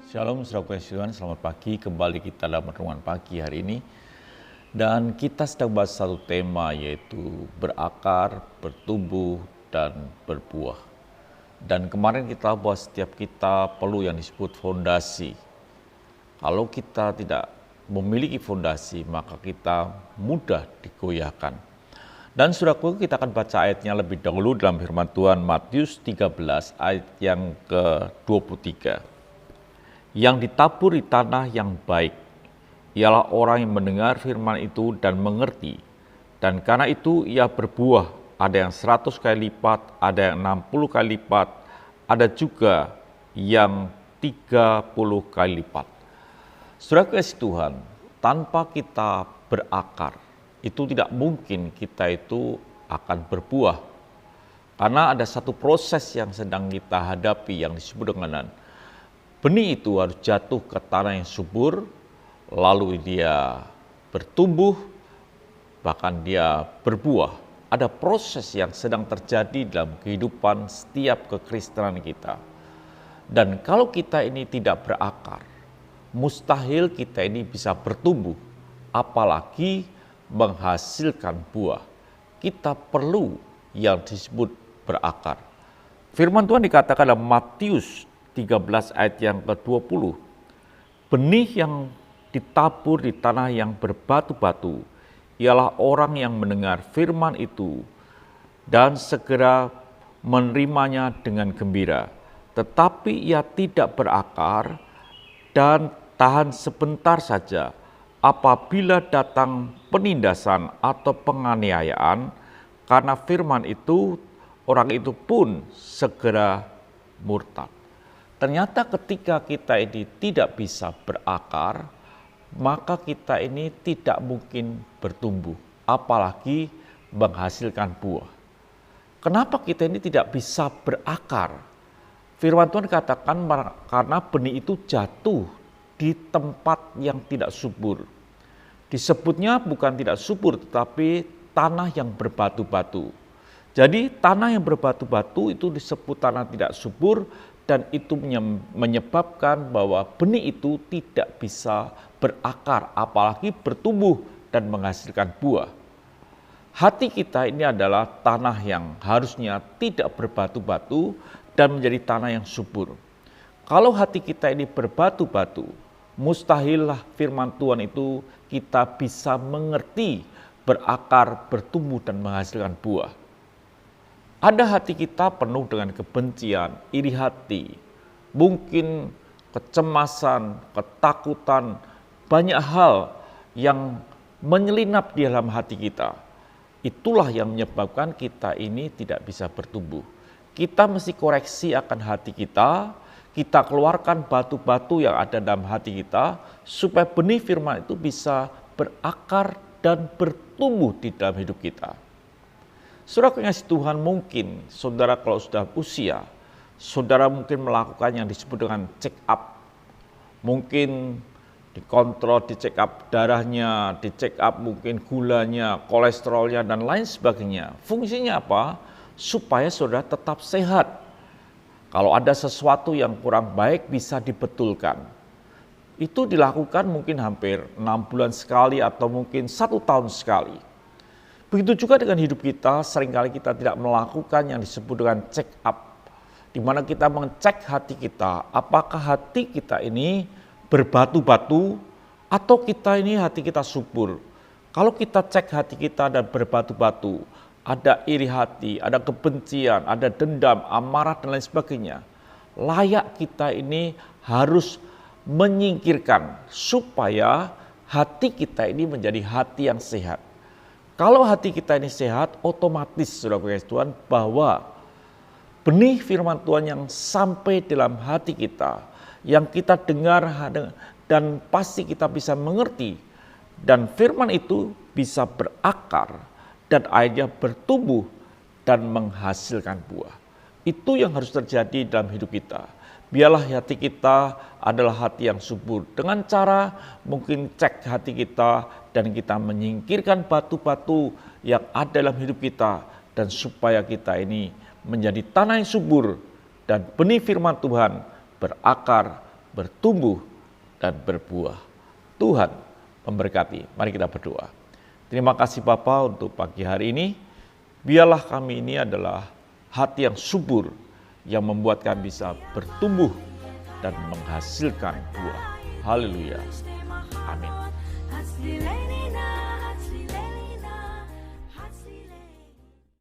Shalom, saudara Tuhan, selamat pagi. Kembali kita dalam renungan pagi hari ini. Dan kita sedang bahas satu tema, yaitu berakar, bertumbuh, dan berbuah. Dan kemarin kita bahas setiap kita perlu yang disebut fondasi. Kalau kita tidak memiliki fondasi, maka kita mudah digoyahkan. Dan saudaraku, kita akan baca ayatnya lebih dahulu dalam firman Tuhan Matius 13 ayat yang ke-23. Yang ditabur di tanah yang baik, ialah orang yang mendengar firman itu dan mengerti. Dan karena itu ia berbuah, ada yang 100 kali lipat, ada yang 60 kali lipat, ada juga yang 30 kali lipat. Saudara kasih Tuhan, tanpa kita berakar, itu tidak mungkin kita itu akan berbuah. Karena ada satu proses yang sedang kita hadapi yang disebut dengan benih itu harus jatuh ke tanah yang subur, lalu dia bertumbuh, bahkan dia berbuah. Ada proses yang sedang terjadi dalam kehidupan setiap kekristenan kita. Dan kalau kita ini tidak berakar, mustahil kita ini bisa bertumbuh, apalagi menghasilkan buah. Kita perlu yang disebut berakar. Firman Tuhan dikatakan dalam Matius 13 ayat yang ke-20, benih yang ditabur di tanah yang berbatu-batu ialah orang yang mendengar firman itu dan segera menerimanya dengan gembira, tetapi ia tidak berakar dan tahan sebentar saja. Apabila datang penindasan atau penganiayaan karena firman itu, orang itu pun segera murtad. Ternyata ketika kita ini tidak bisa berakar, maka kita ini tidak mungkin bertumbuh, apalagi menghasilkan buah. Kenapa kita ini tidak bisa berakar? Firman Tuhan katakan karena benih itu jatuh di tempat yang tidak subur. Disebutnya bukan tidak subur, tetapi tanah yang berbatu-batu. Jadi tanah yang berbatu-batu itu disebut tanah tidak subur, dan itu menyebabkan bahwa benih itu tidak bisa berakar, apalagi bertumbuh dan menghasilkan buah. Hati kita ini adalah tanah yang harusnya tidak berbatu-batu dan menjadi tanah yang subur. Kalau hati kita ini berbatu-batu, mustahillah firman Tuhan itu kita bisa mengerti, berakar, bertumbuh dan menghasilkan buah. Ada hati kita penuh dengan kebencian, iri hati, mungkin kecemasan, ketakutan, banyak hal yang menyelinap di dalam hati kita. Itulah yang menyebabkan kita ini tidak bisa bertumbuh. Kita mesti koreksi akan hati kita keluarkan batu-batu yang ada dalam hati kita, supaya benih firman itu bisa berakar dan bertumbuh di dalam hidup kita. Saudara kekasih Tuhan, mungkin saudara kalau sudah usia, saudara mungkin melakukan yang disebut dengan check up. Mungkin dikontrol, di check up darahnya, di check up mungkin gulanya, kolesterolnya, dan lain sebagainya. Fungsinya apa? Supaya saudara tetap sehat. Kalau ada sesuatu yang kurang baik bisa dibetulkan. Itu dilakukan mungkin hampir 6 bulan sekali atau mungkin 1 tahun sekali. Begitu juga dengan hidup kita, seringkali kita tidak melakukan yang disebut dengan check up, di mana kita mengecek hati kita, apakah hati kita ini berbatu-batu atau kita ini hati kita subur. Kalau kita cek hati kita dan berbatu-batu, ada iri hati, ada kebencian, ada dendam, amarah dan lain sebagainya, layak kita ini harus menyingkirkan supaya hati kita ini menjadi hati yang sehat. Kalau hati kita ini sehat, otomatis saudara kasih Tuhan bahwa benih firman Tuhan yang sampai dalam hati kita, yang kita dengar dan pasti kita bisa mengerti, dan firman itu bisa berakar dan akhirnya bertumbuh dan menghasilkan buah. Itu yang harus terjadi dalam hidup kita. Biarlah hati kita adalah hati yang subur. Dengan cara mungkin cek hati kita dan kita menyingkirkan batu-batu yang ada dalam hidup kita, dan supaya kita ini menjadi tanah yang subur dan benih firman Tuhan berakar, bertumbuh, dan berbuah. Tuhan memberkati. Mari kita berdoa. Terima kasih Bapa untuk pagi hari ini. Biarlah kami ini adalah hati yang subur yang membuat kami bisa bertumbuh dan menghasilkan buah. Haleluya. Amin.